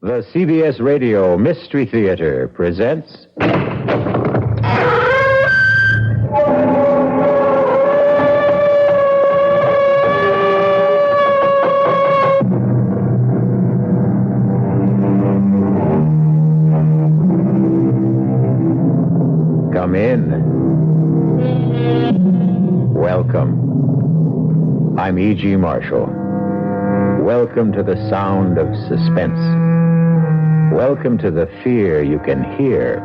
The CBS Radio Mystery Theater presents... Come in. Welcome. I'm E.G. Marshall. Welcome to the sound of suspense. Welcome to the fear you can hear,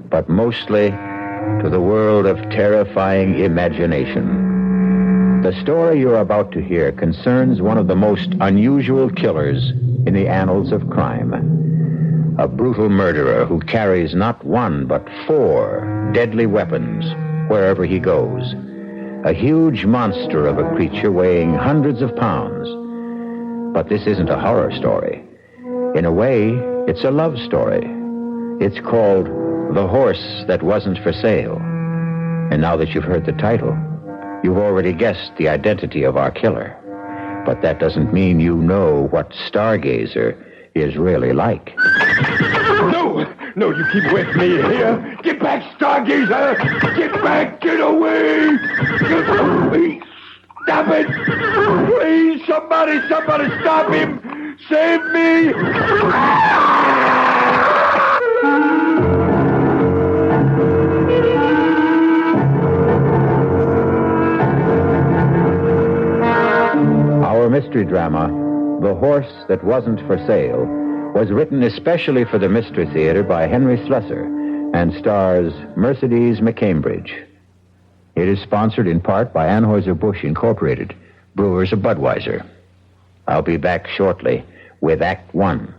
but mostly to the world of terrifying imagination. The story you're about to hear concerns one of the most unusual killers in the annals of crime. A brutal murderer who carries not one but 4 deadly weapons wherever he goes. A huge monster of a creature weighing hundreds of pounds. But this isn't a horror story. In a way, it's a love story. It's called The Horse That Wasn't for Sale. And now that you've heard the title, you've already guessed the identity of our killer. But that doesn't mean you know what Stargazer is really like. No, you keep away from me here. Get back, Stargazer! Get back, get away! Get away! Stop it! Please, somebody stop him! Save me! Our mystery drama, The Horse That Wasn't for Sale, was written especially for the Mystery Theater by Henry Slessor and stars Mercedes McCambridge. It is sponsored in part by Anheuser-Busch Incorporated, brewers of Budweiser. I'll be back shortly with Act One.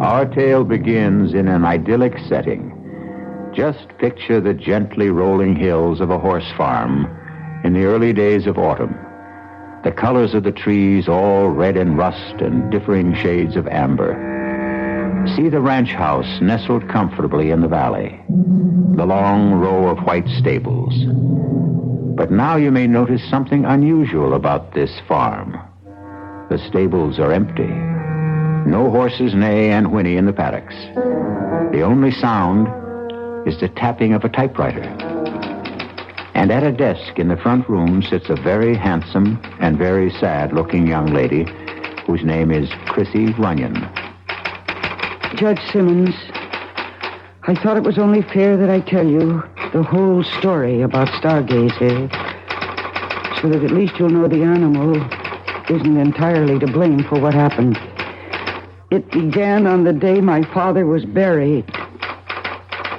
Our tale begins in an idyllic setting. Just picture the gently rolling hills of a horse farm in the early days of autumn. The colors of the trees all red and rust and differing shades of amber. See the ranch house nestled comfortably in the valley. The long row of white stables. But now you may notice something unusual about this farm. The stables are empty. No horses neigh and whinny in the paddocks. The only sound is the tapping of a typewriter. And at a desk in the front room sits a very handsome and very sad-looking young lady whose name is Chrissy Runyon. Judge Simmons, I thought it was only fair that I tell you the whole story about Stargazer, so that at least you'll know the animal isn't entirely to blame for what happened. It began on the day my father was buried.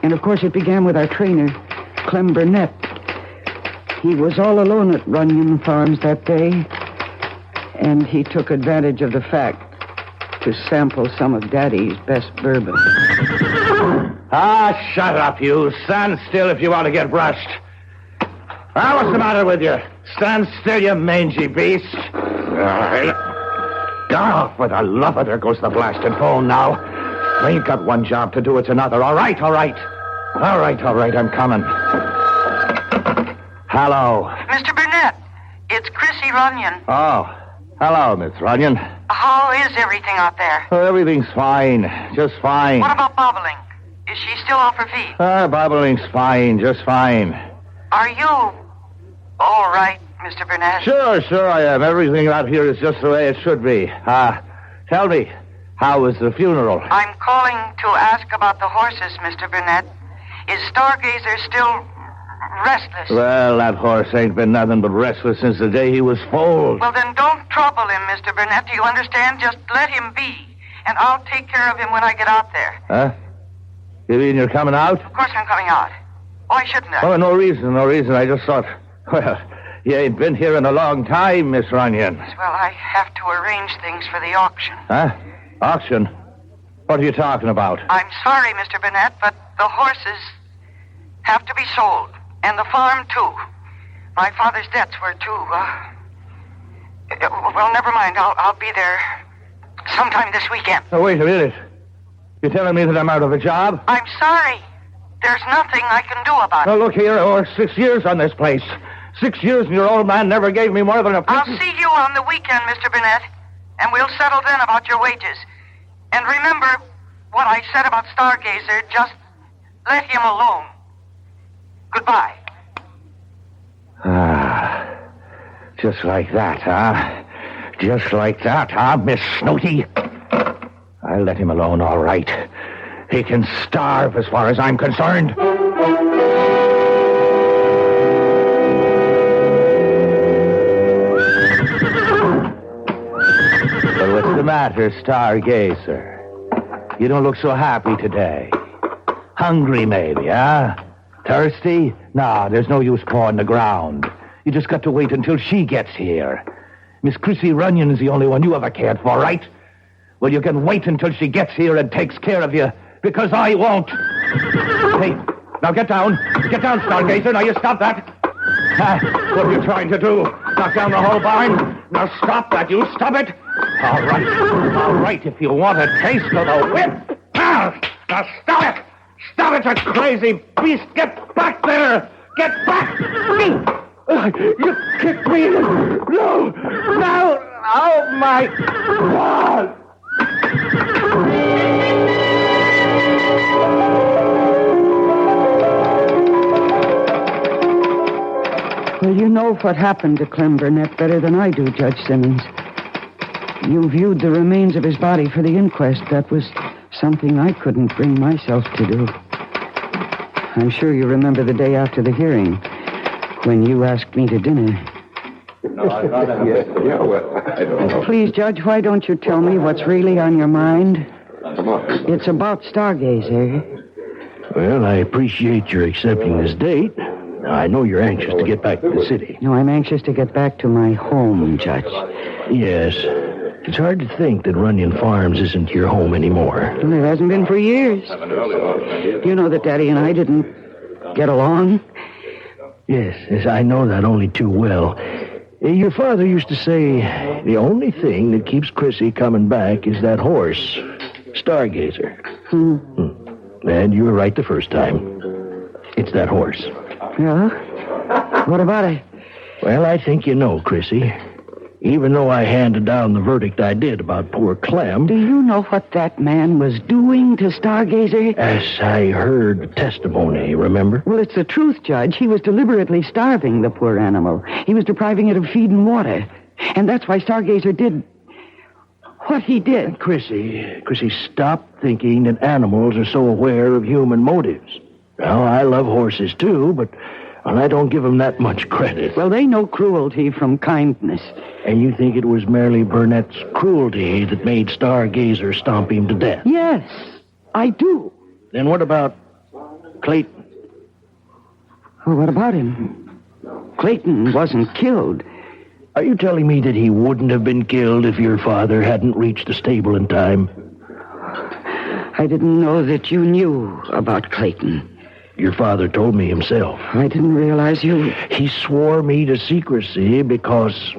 And of course it began with our trainer, Clem Burnett. He was all alone at Runyon Farms that day, and he took advantage of the fact to sample some of Daddy's best bourbon. Shut up, you. Stand still if you want to get brushed. What's the matter with you? Stand still, you mangy beast. For the love of... There goes the blasted phone now. I ain't got one job to do, it's another. All right. All right, I'm coming. Hello. Mr. Burnett, it's Chrissy Runyon. Oh, hello, Miss Runyon. How is everything out there? Oh, everything's fine, just fine. What about Bobbling? Is she still off her feet? Bobbling's fine, just fine. Are you all right, Mr. Burnett? Sure I am. Everything out here is just the way it should be. Tell me, how was the funeral? I'm calling to ask about the horses, Mr. Burnett. Is Stargazer still restless? Well, that horse ain't been nothing but restless since the day he was foaled. Well, then don't trouble him, Mr. Burnett. Do you understand? Just let him be. And I'll take care of him when I get out there. Huh? You mean you're coming out? Of course I'm coming out. Why shouldn't I? Oh, no reason. I just thought, well, you ain't been here in a long time, Miss Runyon. Well, I have to arrange things for the auction. Huh? Auction? What are you talking about? I'm sorry, Mr. Burnett, but the horses have to be sold. And the farm, too. My father's debts were, too. Well, never mind. I'll be there sometime this weekend. Oh, wait a minute. You're telling me that I'm out of a job? I'm sorry. There's nothing I can do about it. Now, look here, I worked 6 years on this place. 6 years, and your old man never gave me more than a... I'll see you on the weekend, Mr. Burnett, and we'll settle then about your wages. And remember what I said about Stargazer. Just let him alone. Goodbye. Ah, just like that, huh? Just like that, huh, Miss Snooty? I'll let him alone, all right. He can starve as far as I'm concerned. Well, what's the matter, Stargazer? You don't look so happy today. Hungry, maybe, huh? Thirsty? Nah, there's no use pawing the ground. You just got to wait until she gets here. Miss Chrissy Runyon is the only one you ever cared for, right? Well, you can wait until she gets here and takes care of you, because I won't. Hey, now get down. Get down, Stargazer. Now you stop that. What are you trying to do? Knock down the whole barn? Now stop that. You stop it. All right, if you want a taste of the whip. Now stop it. Stop it, you crazy beast. Get back there. Get back. You kicked me. No. Oh, my God. Well, you know what happened to Clem Burnett better than I do, Judge Simmons. You viewed the remains of his body for the inquest. That was something I couldn't bring myself to do. I'm sure you remember the day after the hearing, when you asked me to dinner. No, I thought I don't know. Please, Judge, why don't you tell me what's really on your mind? It's about Stargazer. Well, I appreciate your accepting this date. I know you're anxious to get back to the city. No, I'm anxious to get back to my home, Judge. Yes. It's hard to think that Runyon Farms isn't your home anymore. Well, it hasn't been for years. You know that Daddy and I didn't get along? Yes, I know that only too well. Your father used to say the only thing that keeps Chrissy coming back is that horse, Stargazer. And you were right the first time. It's that horse. Yeah? What about it? Well, I think you know, Chrissy. Even though I handed down the verdict I did about poor Clem... Do you know what that man was doing to Stargazer? As I heard the testimony, remember? Well, it's the truth, Judge. He was deliberately starving the poor animal. He was depriving it of feed and water. And that's why Stargazer did what he did. Chrissy, stop thinking that animals are so aware of human motives. Well, I love horses, too, but I don't give them that much credit. Well, they know cruelty from kindness. And you think it was merely Burnett's cruelty that made Stargazer stomp him to death? Yes, I do. Then what about Clayton? Well, what about him? Clayton wasn't killed. Are you telling me that he wouldn't have been killed if your father hadn't reached the stable in time? I didn't know that you knew about Clayton. Your father told me himself. I didn't realize you... He swore me to secrecy because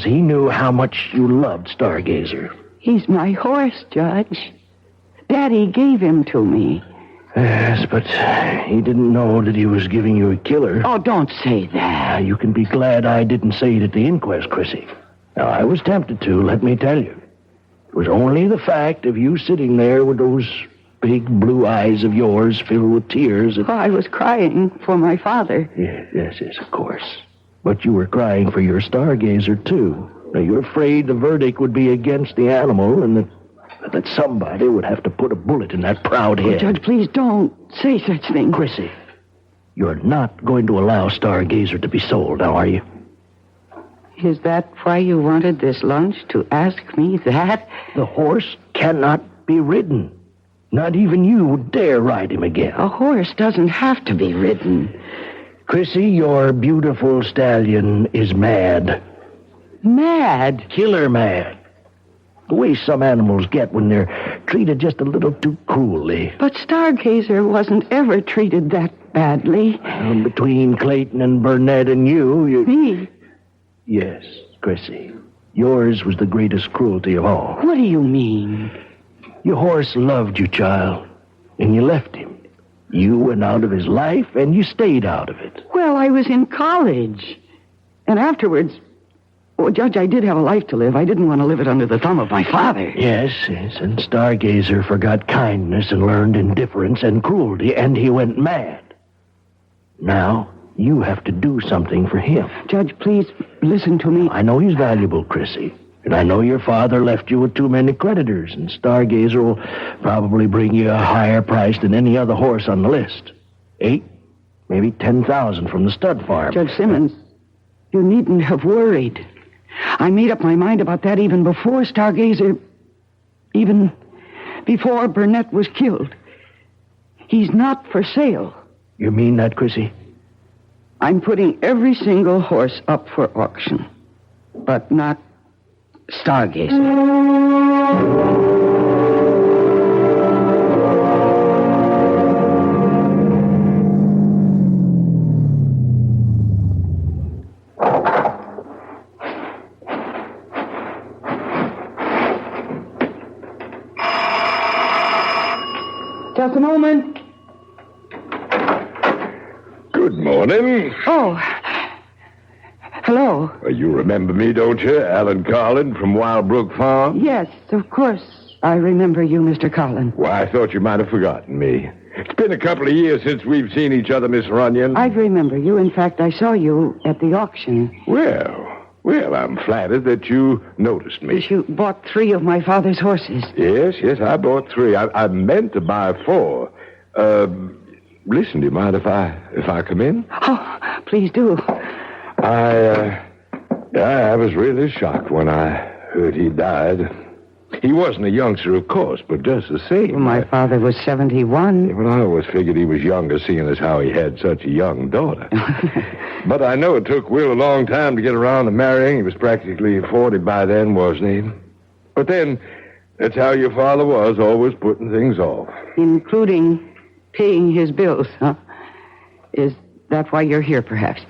he knew how much you loved Stargazer. He's my horse, Judge. Daddy gave him to me. Yes, but he didn't know that he was giving you a killer. Oh, don't say that. You can be glad I didn't say it at the inquest, Chrissy. Now, I was tempted to, let me tell you. It was only the fact of you sitting there with those big blue eyes of yours filled with tears. Oh, I was crying for my father. Yes, of course. But you were crying for your Stargazer, too. Now, you're afraid the verdict would be against the animal and that somebody would have to put a bullet in that proud head. Oh, Judge, please don't say such things. Chrissy, you're not going to allow Stargazer to be sold, now, are you? Is that why you wanted this lunch, to ask me that? The horse cannot be ridden. Not even you would dare ride him again. A horse doesn't have to be ridden. Chrissy, your beautiful stallion is mad. Mad? Killer mad. The way some animals get when they're treated just a little too cruelly. But Stargazer wasn't ever treated that badly. Between Clayton and Burnett and you... Me? Yes, Chrissy. Yours was the greatest cruelty of all. What do you mean? Your horse loved you, child, and you left him. You went out of his life, and you stayed out of it. Well, I was in college. And afterwards... Oh, Judge, I did have a life to live. I didn't want to live it under the thumb of my father. Yes, and Stargazer forgot kindness and learned indifference and cruelty, and he went mad. Now, you have to do something for him. Judge, please listen to me. I know he's valuable, Chrissy. And I know your father left you with too many creditors, and Stargazer will probably bring you a higher price than any other horse on the list. 8, maybe 10,000 from the stud farm. Judge Simmons, you needn't have worried. I made up my mind about that even before Stargazer... even before Burnett was killed. He's not for sale. You mean that, Chrissy? I'm putting every single horse up for auction, but not Stargazer. Just a moment. Good morning. Oh. Hello. You remember me, don't you? Alan Carlin from Wild Brook Farm? Yes, of course. I remember you, Mr. Carlin. Why, I thought you might have forgotten me. It's been a couple of years since we've seen each other, Miss Runyon. I remember you. In fact, I saw you at the auction. Well, I'm flattered that you noticed me. You bought 3 of my father's horses. Yes, I bought 3. I meant to buy 4. Listen, do you mind if I come in? Oh, please do. I was really shocked when I heard he died. He wasn't a youngster, of course, but just the same. Well, my father was 71. Well, I always figured he was younger, seeing as how he had such a young daughter. But I know it took Will a long time to get around to marrying. He was practically 40 by then, wasn't he? But then, that's how your father was, always putting things off. Including paying his bills, huh? Is that why you're here, perhaps?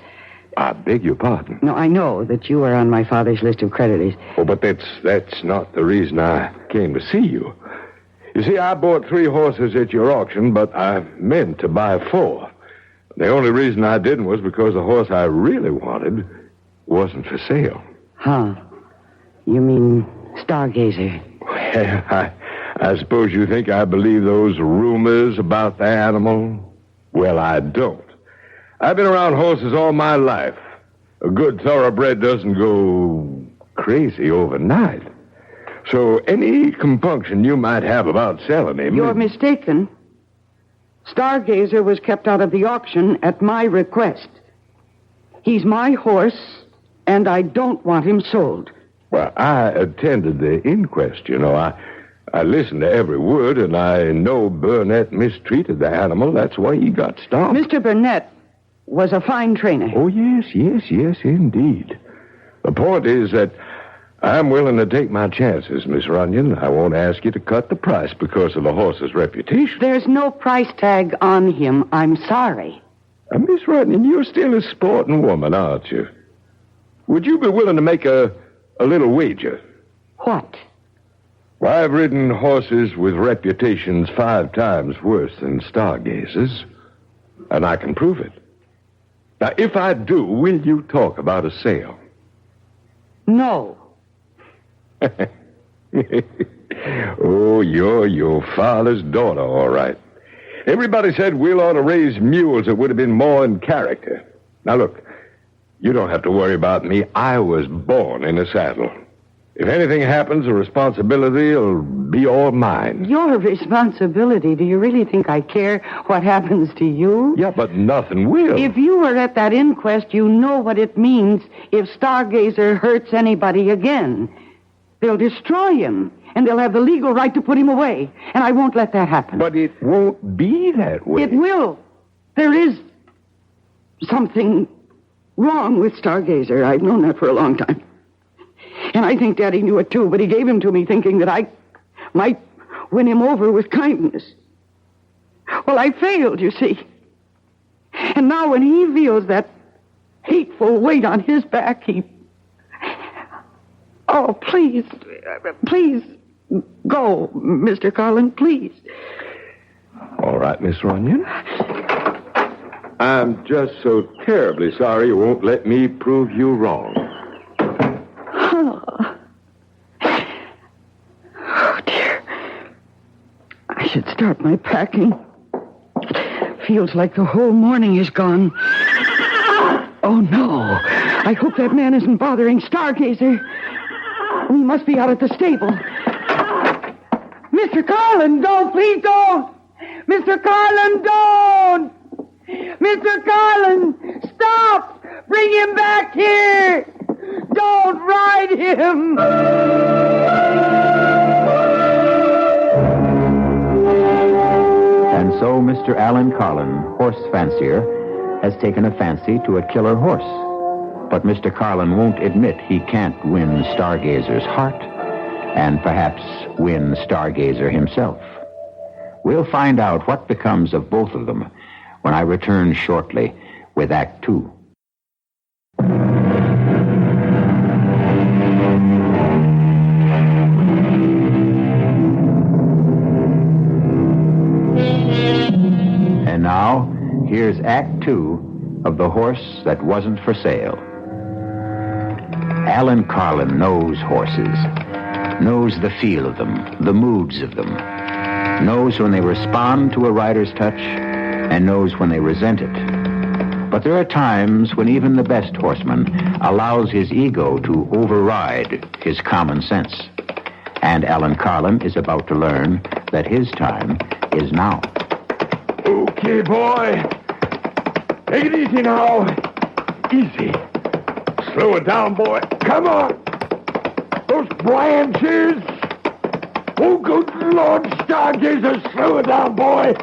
I beg your pardon. No, I know that you are on my father's list of creditors. Oh, but that's not the reason I came to see you. You see, I bought 3 horses at your auction, but I meant to buy 4. The only reason I didn't was because the horse I really wanted wasn't for sale. Huh. You mean Stargazer? Well, I suppose you think I believe those rumors about the animal? Well, I don't. I've been around horses all my life. A good thoroughbred doesn't go crazy overnight. So any compunction you might have about selling him... You're mistaken. Stargazer was kept out of the auction at my request. He's my horse, and I don't want him sold. Well, I attended the inquest, you know. I listened to every word, and I know Burnett mistreated the animal. That's why he got stopped. Mr. Burnett was a fine trainer. Oh, yes, indeed. The point is that I'm willing to take my chances, Miss Runyon. I won't ask you to cut the price because of the horse's reputation. There's no price tag on him. I'm sorry. Miss Runyon, you're still a sporting woman, aren't you? Would you be willing to make a little wager? What? Well, I've ridden horses with reputations 5 times worse than Stargazer's, and I can prove it. Now, if I do, will you talk about a sale? No. Oh, you're your father's daughter, all right. Everybody said Will ought to raise mules that would have been more in character. Now, look, you don't have to worry about me. I was born in a saddle. If anything happens, the responsibility will be all mine. Your responsibility? Do you really think I care what happens to you? Yeah, but nothing will. If you were at that inquest, you know what it means if Stargazer hurts anybody again. They'll destroy him, and they'll have the legal right to put him away. And I won't let that happen. But it won't be that way. It will. There is something wrong with Stargazer. I've known that for a long time. And I think Daddy knew it, too, but he gave him to me thinking that I might win him over with kindness. Well, I failed, you see. And now when he feels that hateful weight on his back, he... Oh, please go, Mr. Carlin, please. All right, Miss Runyon. I'm just so terribly sorry you won't let me prove you wrong. Oh, dear. I should start my packing. Feels like the whole morning is gone. Oh, no. I hope that man isn't bothering Stargazer. He must be out at the stable. Mr. Carlin, don't. Please don't. Mr. Carlin, don't. Mr. Carlin, stop. Bring him back here. Don't ride him. And so Mr. Alan Carlin, horse fancier, has taken a fancy to a killer horse. But Mr. Carlin won't admit he can't win Stargazer's heart and perhaps win Stargazer himself. We'll find out what becomes of both of them when I return shortly with Act 2. And now, here's Act 2 of The Horse That Wasn't for Sale. Alan Carlin knows horses, knows the feel of them, the moods of them, knows when they respond to a rider's touch, and knows when they resent it. But there are times when even the best horseman allows his ego to override his common sense. And Alan Carlin is about to learn that his time is now. Okay, boy. Take it easy now. Easy. Slow it down, boy. Come on. Those branches. Oh, good Lord, Stargazer, slow it down, boy.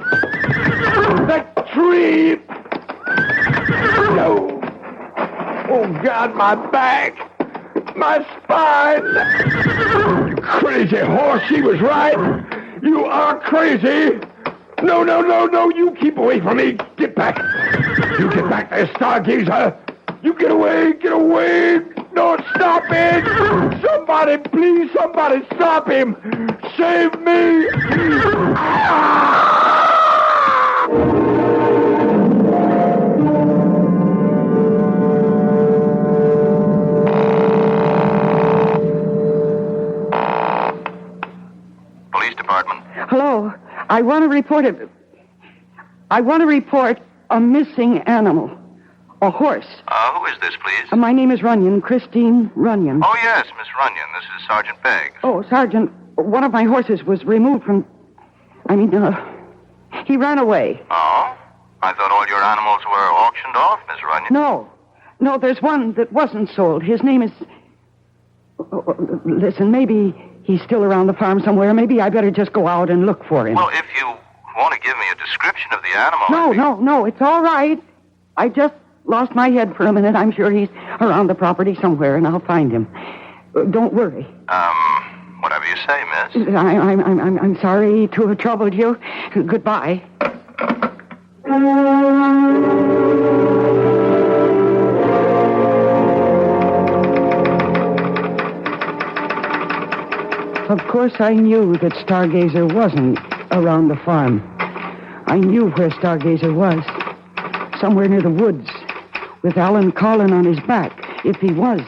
That tree. No. Oh, God, my back. My spine. You crazy horse, she was right. You are crazy. No, you keep away from me. Get back. You get back there, Stargazer. You get away. No, stop it. Somebody, please, somebody stop him. Save me. Police department. Hello. I want to report a missing animal. A horse. Who is this, please? My name is Runyon, Christine Runyon. Oh, yes, Miss Runyon. This is Sergeant Beggs. Oh, Sergeant, one of my horses was removed from... he ran away. Oh? I thought all your animals were auctioned off, Miss Runyon. No, there's one that wasn't sold. His name is... listen, maybe he's still around the farm somewhere. Maybe I better just go out and look for him. Well, if you want to give me a description of the animal... No, it's all right. I just lost my head for a minute. I'm sure he's around the property somewhere, and I'll find him. Don't worry. Whatever you say, miss. I'm sorry to have troubled you. Goodbye. Of course, I knew that Stargazer wasn't around the farm. I knew where Stargazer was. Somewhere near the woods, with Alan Carlin on his back, if he was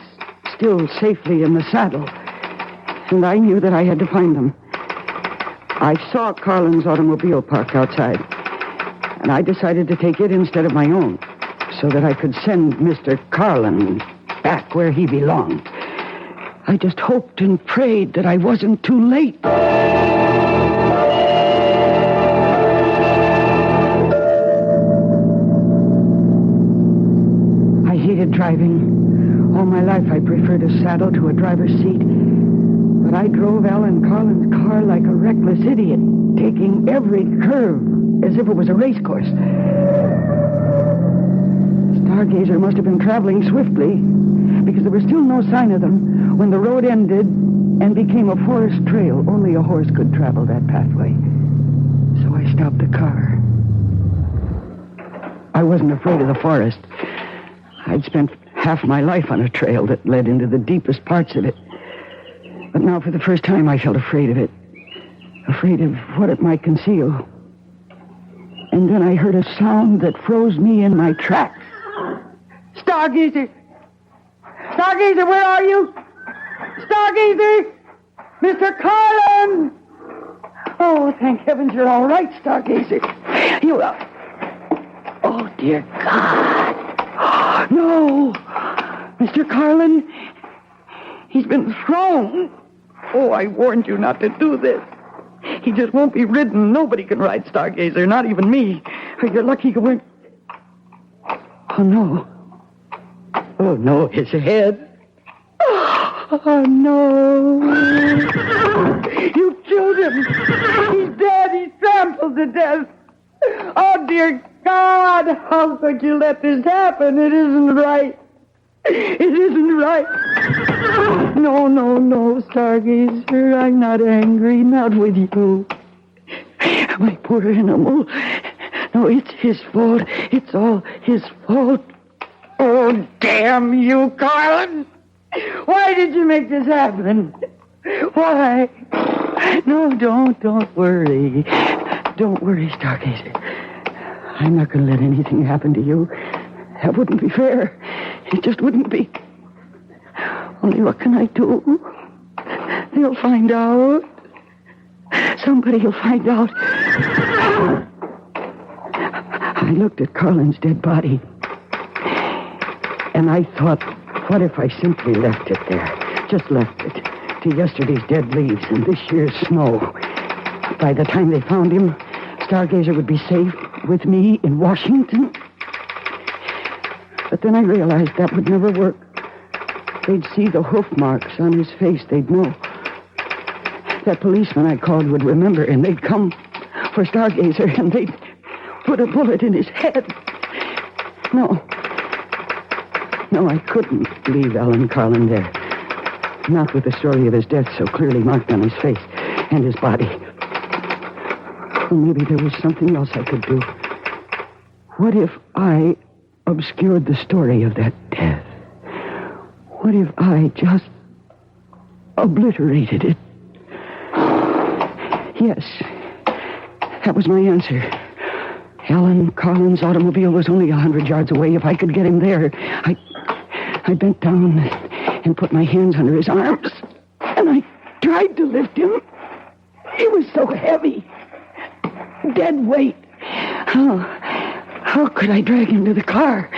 still safely in the saddle. And I knew that I had to find him. I saw Carlin's automobile parked outside, and I decided to take it instead of my own, so that I could send Mr. Carlin back where he belonged. I just hoped and prayed that I wasn't too late. I hated driving. All my life I preferred a saddle to a driver's seat. But I drove Alan Carlin's car like a reckless idiot, taking every curve as if it was a race course. Stargazer must have been traveling swiftly, because there was still no sign of them when the road ended and became a forest trail. Only a horse could travel that pathway. So I stopped the car. I wasn't afraid of the forest. I'd spent half my life on a trail that led into the deepest parts of it. But now, for the first time, I felt afraid of it. Afraid of what it might conceal. And then I heard a sound that froze me in my tracks. Stargazer! Stargazer, where are you? Stargazer! Mr. Carlin! Oh, thank heavens you're all right, Stargazer. You are... Oh, dear God. No! Mr. Carlin, he's been thrown. Oh, I warned you not to do this. He just won't be ridden. Nobody can ride Stargazer, not even me. You're lucky you weren't... Oh, no. Oh, no, his head. Oh, no. You killed him. He's dead. He's trampled to death. Oh, dear God, how could you let this happen? It isn't right. It isn't right. No, Stargazer. I'm not angry. Not with you. My poor animal. No, it's his fault. It's all his fault. Oh, damn you, Carlin. Why did you make this happen? Why? No, don't worry. Don't worry, Stargazer. I'm not going to let anything happen to you. That wouldn't be fair. It just wouldn't be. Only what can I do? They'll find out. Somebody will find out. I looked at Carlin's dead body. And I thought, what if I simply left it there? Just left it to yesterday's dead leaves and this year's snow. By the time they found him, Stargazer would be safe with me in Washington. But then I realized that would never work. They'd see the hoof marks on his face. They'd know. That policeman I called would remember, and they'd come for Stargazer, and they'd put a bullet in his head. No, I couldn't leave Alan Carlin there. Not with the story of his death so clearly marked on his face and his body. Or maybe there was something else I could do. What if I obscured the story of that death? What if I just obliterated it? Yes, that was my answer. Alan Carlin's automobile was only 100 yards away. If I could get him there, I bent down and put my hands under his arms, and I tried to lift him. He was so heavy. Dead weight. How could I drag him to the car?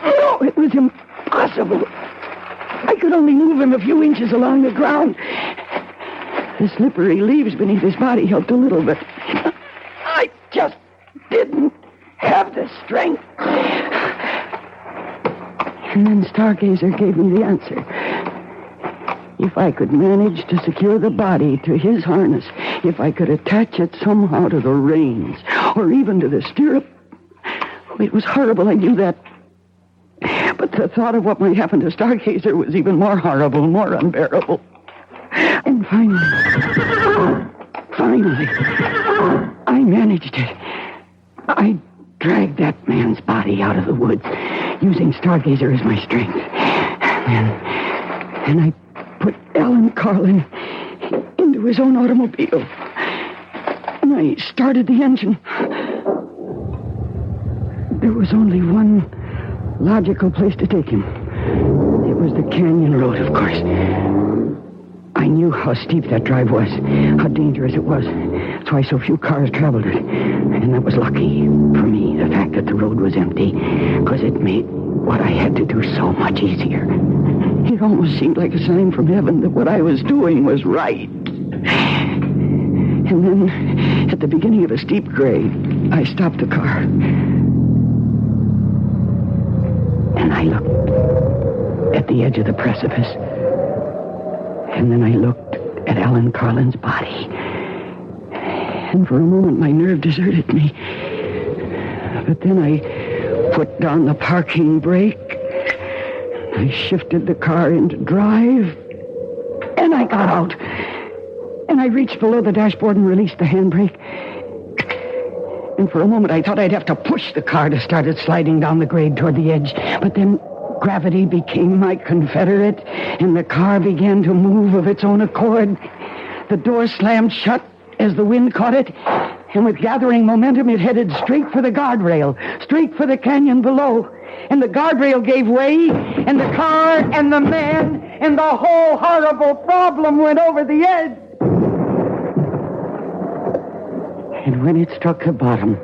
No, it was impossible. I could only move him a few inches along the ground. The slippery leaves beneath his body helped a little, but I just didn't have the strength. And then Stargazer gave me the answer. If I could manage to secure the body to his harness, if I could attach it somehow to the reins, or even to the stirrup. It was horrible, I knew that. But the thought of what might happen to Stargazer was even more horrible, more unbearable. And finally, I managed it. I dragged that man's body out of the woods, using Stargazer as my strength. And I put Alan Carlin into his own automobile. And I started the engine. There was only one logical place to take him. It was the canyon road, of course. I knew how steep that drive was, how dangerous it was. That's why so few cars traveled it. And that was lucky for me, the fact that the road was empty, because it made what I had to do so much easier. It almost seemed like a sign from heaven that what I was doing was right. And then, at the beginning of a steep grade, I stopped the car. And I looked at the edge of the precipice. And then I looked at Alan Carlin's body. And for a moment, my nerve deserted me. But then I put down the parking brake. I shifted the car into drive. And I got out. And I reached below the dashboard and released the handbrake. And for a moment, I thought I'd have to push the car to start it sliding down the grade toward the edge. But then gravity became my confederate, and the car began to move of its own accord. The door slammed shut as the wind caught it, And with gathering momentum, it headed straight for the guardrail, straight for the canyon below. And the guardrail gave way, and the car and the man and the whole horrible problem went over the edge. And when it struck the bottom,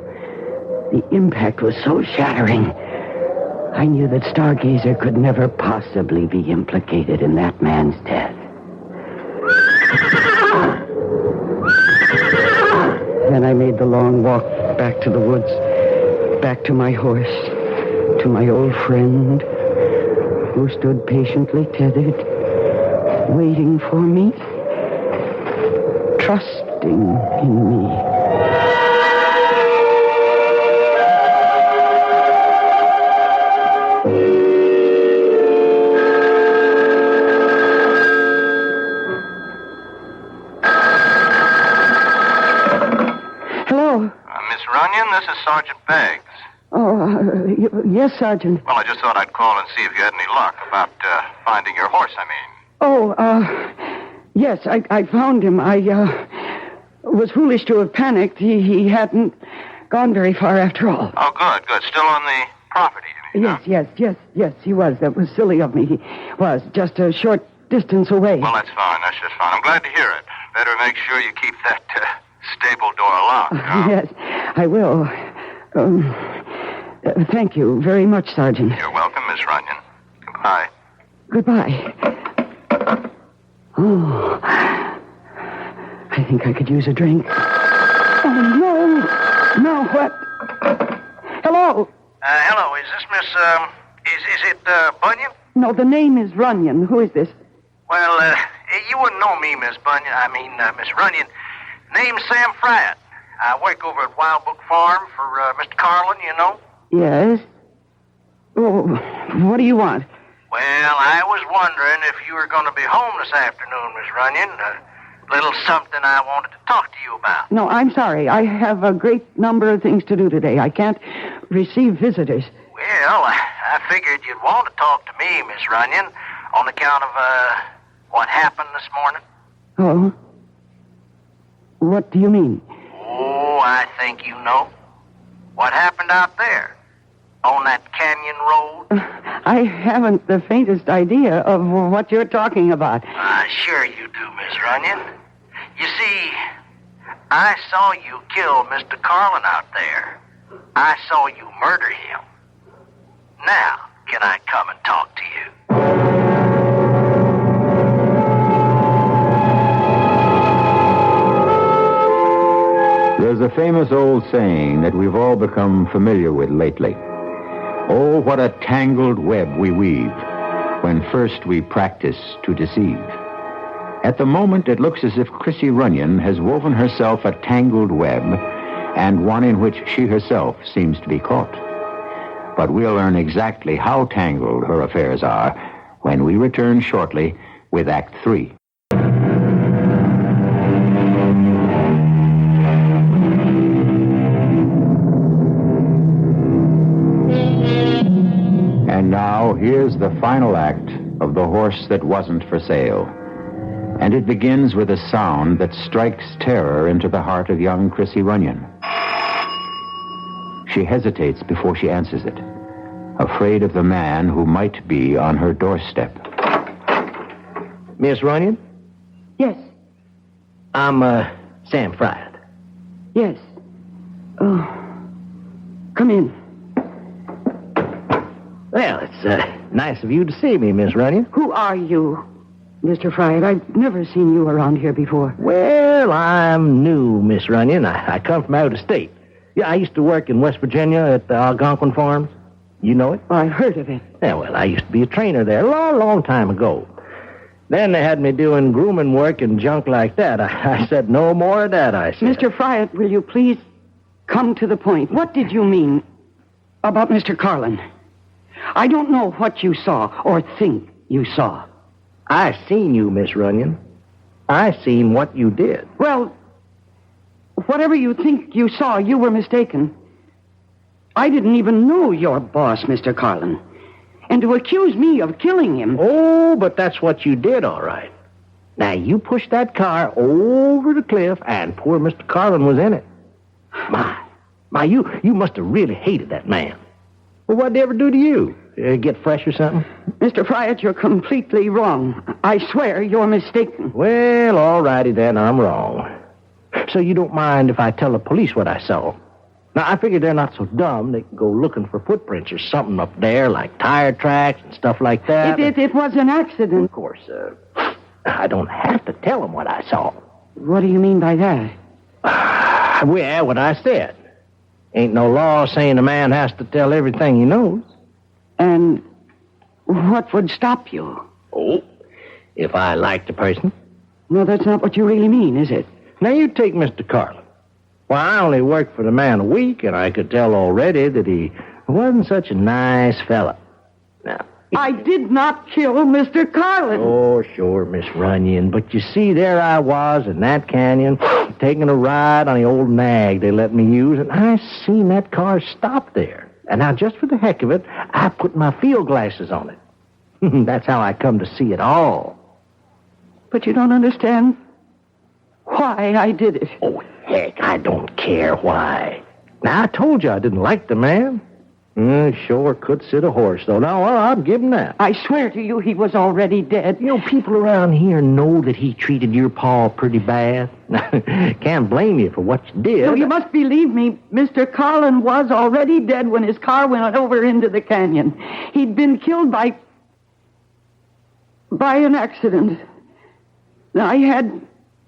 the impact was so shattering, I knew that Stargazer could never possibly be implicated in that man's death. Then I made the long walk back to the woods, back to my horse, to my old friend, who stood patiently tethered, waiting for me, trusting in me. Runyon, this is Sergeant Beggs. Oh, yes, Sergeant. Well, I just thought I'd call and see if you had any luck about finding your horse, I mean. Oh, yes, I found him. I was foolish to have panicked. He hadn't gone very far after all. Oh, good. Still on the property, you mean? Yes, he was. That was silly of me. He was just a short distance away. Well, that's fine. That's just fine. I'm glad to hear it. Better make sure you keep that stable door locked. Yes, I will. Thank you very much, Sergeant. You're welcome, Miss Runyon. Goodbye. Goodbye. Oh, I think I could use a drink. Oh, no. No, what? Hello? Hello, is this Miss, is it, Bunyan? No, the name is Runyon. Who is this? Well, you wouldn't know me, Miss Bunyan. Miss Runyon. Name's Sam Fryatt. I work over at Wild Book Farm for Mr. Carlin, you know. Yes? Oh, what do you want? Well, I was wondering if you were going to be home this afternoon, Miss Runyon. A little something I wanted to talk to you about. No, I'm sorry. I have a great number of things to do today. I can't receive visitors. Well, I figured you'd want to talk to me, Miss Runyon, on account of what happened this morning. Oh? What do you mean? Oh, I think you know. What happened out there? On that canyon road? I haven't the faintest idea of what you're talking about. Sure you do, Miss Runyon. You see, I saw you kill Mr. Carlin out there. I saw you murder him. Now, can I come and talk to you? There's a famous old saying that we've all become familiar with lately. Oh, what a tangled web we weave when first we practice to deceive. At the moment, it looks as if Chrissy Runyon has woven herself a tangled web, and one in which she herself seems to be caught. But we'll learn exactly how tangled her affairs are when we return shortly with Act 3. And now, here's the final act of The Horse That Wasn't for Sale. And it begins with a sound that strikes terror into the heart of young Chrissy Runyon. She hesitates before she answers it, afraid of the man who might be on her doorstep. Miss Runyon? Yes. I'm, Sam Fryatt. Yes. Oh. Come in. Well, it's nice of you to see me, Miss Runyon. Who are you, Mr. Fryatt? I've never seen you around here before. Well, I'm new, Miss Runyon. I come from out of state. Yeah, I used to work in West Virginia at the Algonquin Farms. You know it? I heard of it. Yeah, well, I used to be a trainer there a long, long time ago. Then they had me doing grooming work and junk like that. I said, no more of that, I said. Mr. Fryatt, will you please come to the point? What did you mean about Mr. Carlin? I don't know what you saw or think you saw. I seen you, Miss Runyon. I seen what you did. Well, whatever you think you saw, you were mistaken. I didn't even know your boss, Mr. Carlin. And to accuse me of killing him... Oh, but that's what you did, all right. Now, you pushed that car over the cliff, and poor Mr. Carlin was in it. My, you must have really hated that man. Well, what'd he ever do to you? Get fresh or something? Mr. Fryatt, you're completely wrong. I swear you're mistaken. Well, all righty then, I'm wrong. So you don't mind if I tell the police what I saw? Now, I figure they're not so dumb. They can go looking for footprints or something up there, like tire tracks and stuff like that. It was an accident. Of course, I don't have to tell them what I saw. What do you mean by that? Well, what I said. Ain't no law saying a man has to tell everything he knows. And what would stop you? Oh, if I liked the person. No, that's not what you really mean, is it? Now, you take Mr. Carlin. Well, I only worked for the man a week, and I could tell already that he wasn't such a nice fella. Now, I did not kill Mr. Carlin. Oh, sure, Miss Runyon. But you see, there I was in that canyon, taking a ride on the old nag they let me use, and I seen that car stop there. And now, just for the heck of it, I put my field glasses on it. That's how I come to see it all. But you don't understand why I did it. Oh, heck, I don't care why. Now, I told you I didn't like the man. Sure could sit a horse, though. Now, I'll give him that. I swear to you he was already dead. You know, people around here know that he treated your pa pretty bad. Can't blame you for what you did. No, you must believe me. Mr. Carlin was already dead when his car went over into the canyon. He'd been killed by an accident. I had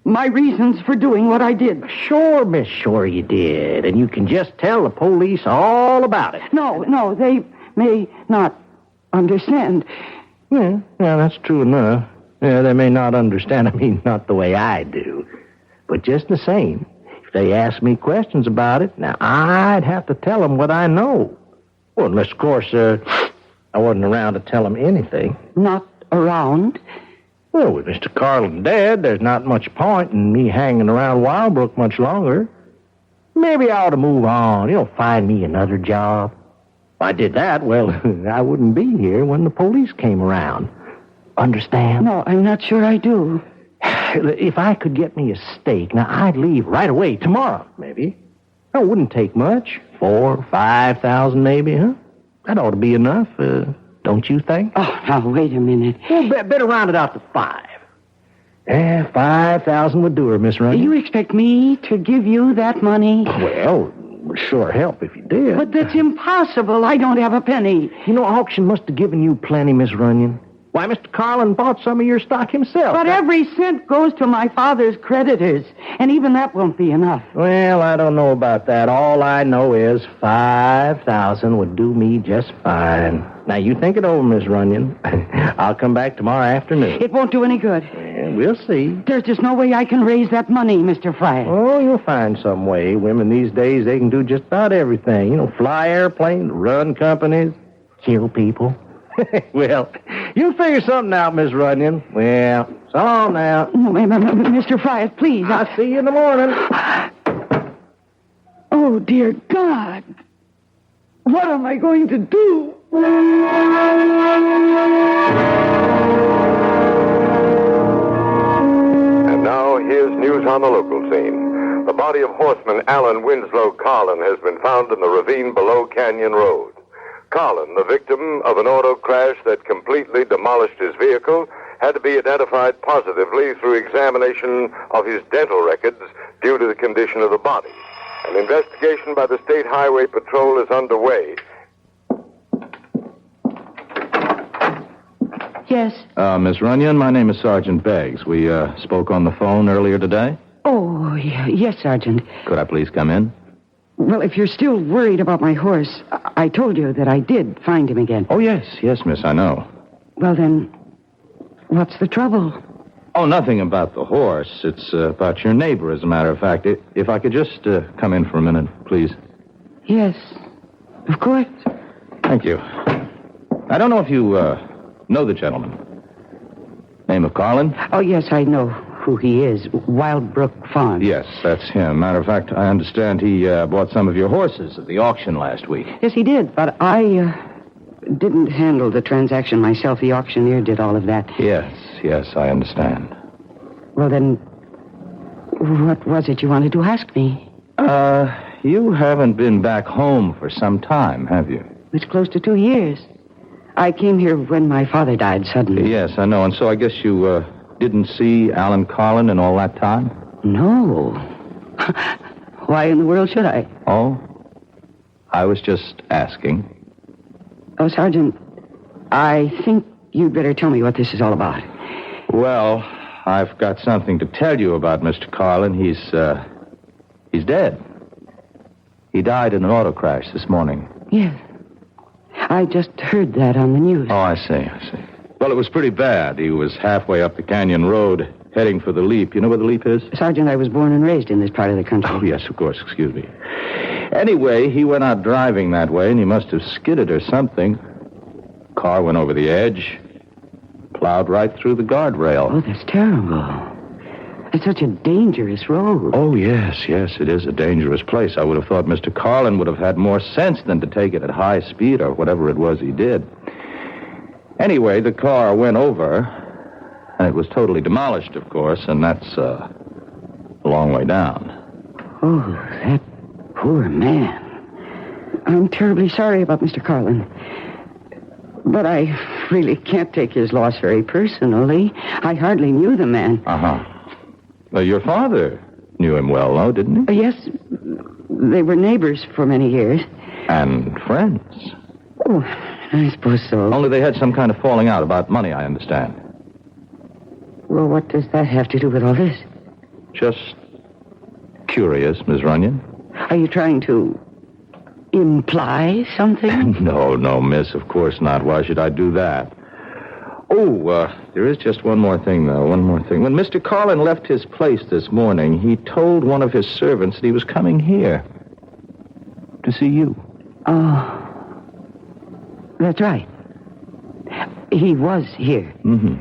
my reasons for doing what I did. Sure, miss, sure you did. And you can just tell the police all about it. No, they may not understand. Yeah, that's true enough. Yeah, they may not understand. I mean, not the way I do. But just the same, if they ask me questions about it, now I'd have to tell them what I know. Well, unless, of course, I wasn't around to tell them anything. Not around? Well, with Mr. Carlin dead, there's not much point in me hanging around Wildbrook much longer. Maybe I ought to move on, find me another job. If I did that, well, I wouldn't be here when the police came around. Understand? No, I'm not sure I do. If I could get me a stake, now I'd leave right away, tomorrow, maybe. It wouldn't take much. 4,000 or 5,000 maybe, huh? That ought to be enough, don't you think? Oh, now, wait a minute. Well, better round it out to 5. 5,000 would do her, Miss Runyon. You expect me to give you that money? Well, it would sure help if you did. But that's impossible. I don't have a penny. Auction must have given you plenty, Miss Runyon. Why, Mr. Carlin bought some of your stock himself. But every cent goes to my father's creditors, and even that won't be enough. Well, I don't know about that. All I know is 5,000 would do me just fine. Now, you think it over, Miss Runyon. I'll come back tomorrow afternoon. It won't do any good. Yeah, we'll see. There's just no way I can raise that money, Mr. Fryatt. Oh, you'll find some way. Women these days, they can do just about everything. Fly airplanes, run companies, kill people. Well, you'll figure something out, Miss Runyon. Well, so long now. No, Mr. Fryatt, please. I'll see you in the morning. Oh, dear God. What am I going to do? And now, here's news on the local scene. The body of horseman Alan Winslow Carlin has been found in the ravine below Canyon Road. Carlin, the victim of an auto crash that completely demolished his vehicle, had to be identified positively through examination of his dental records due to the condition of the body. An investigation by the State Highway Patrol is underway. Yes. Miss Runyon, my name is Sergeant Beggs. We spoke on the phone earlier today. Oh, yes, Sergeant. Could I please come in? Well, if you're still worried about my horse, I told you that I did find him again. Oh, yes, miss, I know. Well, then, what's the trouble? Oh, nothing about the horse. It's about your neighbor, as a matter of fact. If I could just come in for a minute, please. Yes, of course. Thank you. I don't know if you know the gentleman. Name of Carlin? Oh, yes, I know who he is. Wildbrook Farm. Yes, that's him. Matter of fact, I understand he bought some of your horses at the auction last week. Yes, he did, but I didn't handle the transaction myself. The auctioneer did all of that. Yes, I understand. Well, then, what was it you wanted to ask me? you haven't been back home for some time, have you? It's close to 2 years. I came here when my father died suddenly. Yes, I know. And so I guess you didn't see Alan Carlin in all that time? No. Why in the world should I? Oh, I was just asking. Oh, Sergeant, I think you'd better tell me what this is all about. Well, I've got something to tell you about Mr. Carlin. He's dead. He died in an auto crash this morning. Yes. I just heard that on the news. Oh, I see. Well, it was pretty bad. He was halfway up the canyon road, heading for the Leap. You know where the Leap is? Sergeant, I was born and raised in this part of the country. Oh, yes, of course. Excuse me. Anyway, he went out driving that way, and he must have skidded or something. Car went over the edge, plowed right through the guardrail. Oh, that's terrible. It's such a dangerous road. Oh, yes, it is a dangerous place. I would have thought Mr. Carlin would have had more sense than to take it at high speed or whatever it was he did. Anyway, the car went over, and it was totally demolished, of course, and that's a long way down. Oh, that poor man. I'm terribly sorry about Mr. Carlin. But I really can't take his loss very personally. I hardly knew the man. Uh-huh. Well, your father knew him well, though, didn't he? Yes, they were neighbors for many years. And friends. Oh, I suppose so. Only they had some kind of falling out about money, I understand. Well, what does that have to do with all this? Just curious, Miss Runyon. Are you trying to imply something? No, miss, of course not. Why should I do that? Oh, there is just one more thing, though. One more thing. When Mr. Carlin left his place this morning, he told one of his servants that he was coming here to see you. Oh, that's right. He was here. Mm-hmm.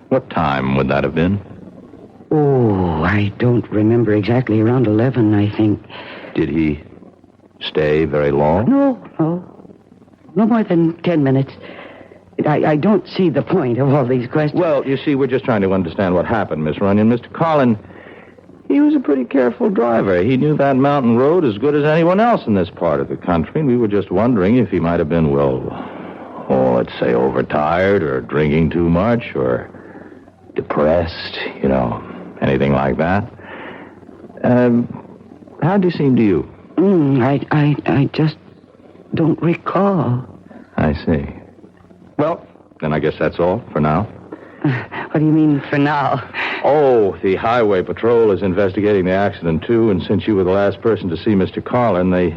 What time would that have been? Oh, I don't remember exactly. Around 11, I think. Did he stay very long? No. No more than 10 minutes. I don't see the point of all these questions. Well, you see, we're just trying to understand what happened, Miss Runyon. Mr. Carlin, he was a pretty careful driver. He knew that mountain road as good as anyone else in this part of the country. We were just wondering if he might have been, let's say overtired or drinking too much or depressed, anything like that. How'd he seem to you? I just don't recall. I see. Well, then I guess that's all for now. What do you mean, for now? Oh, the Highway Patrol is investigating the accident, too, and since you were the last person to see Mr. Carlin, they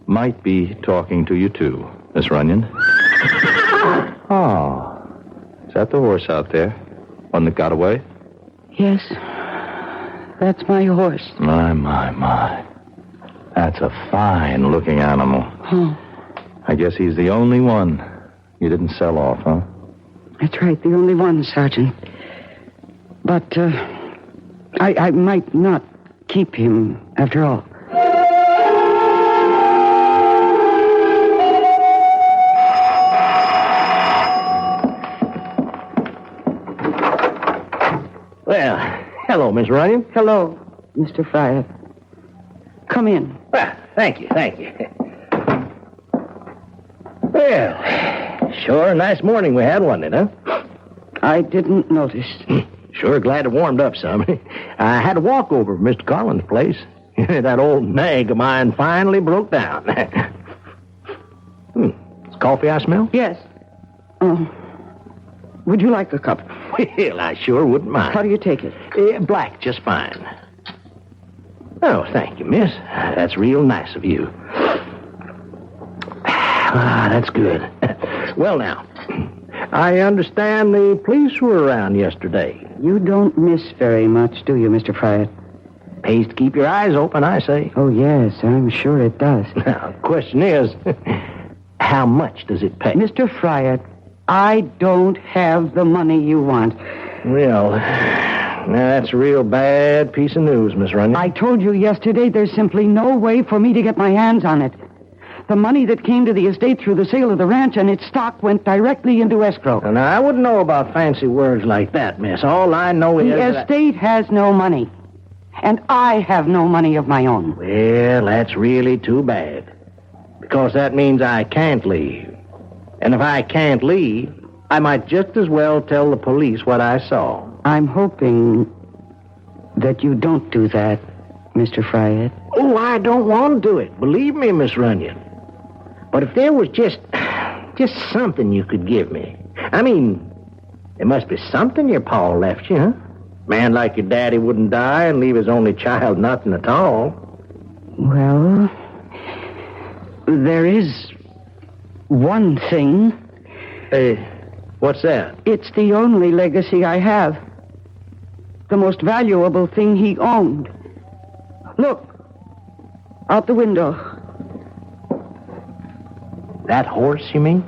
might be talking to you, too, Miss Runyon. Oh, is that the horse out there? One that got away? Yes, that's my horse. My. That's a fine-looking animal. Oh. I guess he's the only one you didn't sell off, huh? That's right, the only one, Sergeant. But, I might not keep him, after all. Well, hello, Miss Runyon. Hello, Mr. Fryer. Come in. Well, thank you. Well, sure a nice morning we had, wasn't it, huh? I didn't notice. Sure glad it warmed up some. I had to walk over to Mr. Carlin's place. That old nag of mine finally broke down. It's coffee I smell? Yes. Would you like a cup? Well, I sure wouldn't mind. How do you take it? Black, just fine. Oh, thank you, miss. That's real nice of you. That's good. Well, now, I understand the police were around yesterday. You don't miss very much, do you, Mr. Fryer? Pays to keep your eyes open, I say. Oh, yes, I'm sure it does. Now, the question is, how much does it pay? Mr. Fryer, I don't have the money you want. Well, that's a real bad piece of news, Miss Runyon. I told you yesterday there's simply no way for me to get my hands on it. The money that came to the estate through the sale of the ranch and its stock went directly into escrow. Now, I wouldn't know about fancy words like that, miss. All I know is... The estate has no money. And I have no money of my own. Well, that's really too bad. Because that means I can't leave. And if I can't leave, I might just as well tell the police what I saw. I'm hoping that you don't do that, Mr. Fryatt. Oh, I don't want to do it. Believe me, Miss Runyon. But if there was just something you could give me. I mean, there must be something your pa left you, huh? Man like your daddy wouldn't die and leave his only child nothing at all. Well, there is one thing. What's that? It's the only legacy I have. The most valuable thing he owned. Look, out the window. That horse, you mean?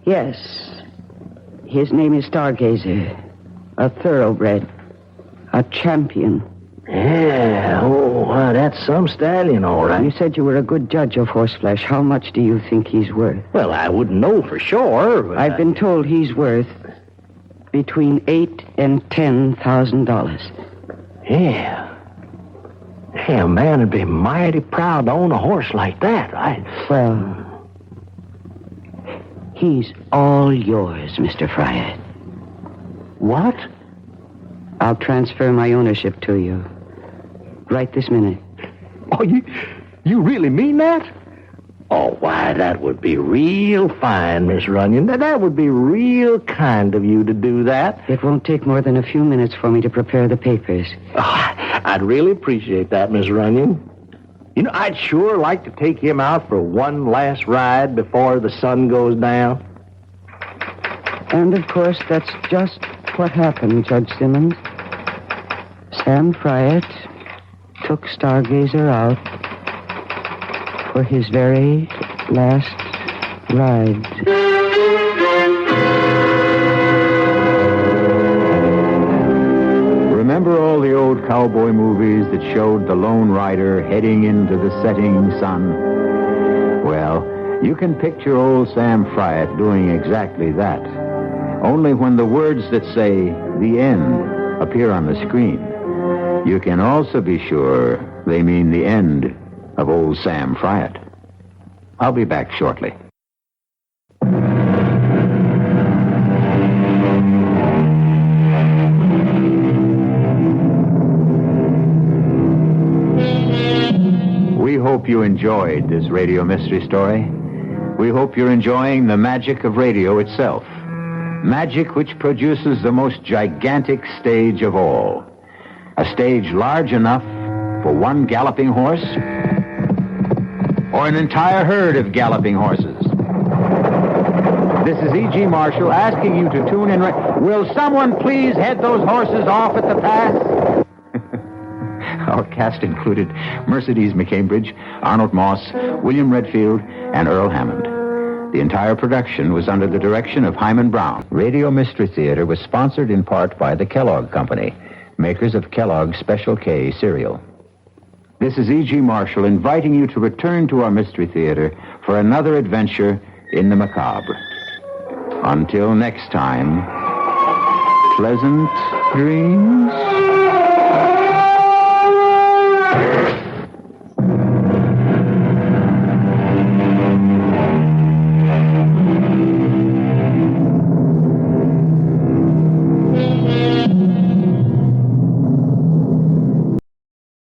Yes. His name is Stargazer. A thoroughbred. A champion. Yeah, that's some stallion, all right. You said you were a good judge of horseflesh. How much do you think he's worth? Well, I wouldn't know for sure. But I've been told he's worth between $8,000 and $10,000. Yeah. Hey, a man would be mighty proud to own a horse like that. Well, he's all yours, Mr. Fryatt. What? I'll transfer my ownership to you. Right this minute. Oh, you really mean that? Oh, why, that would be real fine, Miss Runyon. That would be real kind of you to do that. It won't take more than a few minutes for me to prepare the papers. Oh, I'd really appreciate that, Miss Runyon. You know, I'd sure like to take him out for one last ride before the sun goes down. And, of course, that's just what happened, Judge Simmons. Sam Fryatt took Stargazer out for his very last ride. Remember all the old cowboy movies that showed the lone rider heading into the setting sun? Well, you can picture old Sam Fryatt doing exactly that. Only when the words that say the end appear on the screen, you can also be sure they mean the end of old Sam Fryatt. I'll be back shortly. We hope you enjoyed this radio mystery story. We hope you're enjoying the magic of radio itself. Magic which produces the most gigantic stage of all. A stage large enough for one galloping horse or an entire herd of galloping horses. This is E.G. Marshall asking you to tune in. Will someone please head those horses off at the pass? Our cast included Mercedes McCambridge, Arnold Moss, William Redfield, and Earl Hammond. The entire production was under the direction of Hyman Brown. Radio Mystery Theater was sponsored in part by the Kellogg Company, makers of Kellogg's Special K cereal. This is E.G. Marshall inviting you to return to our Mystery Theater for another adventure in the macabre. Until next time, pleasant dreams.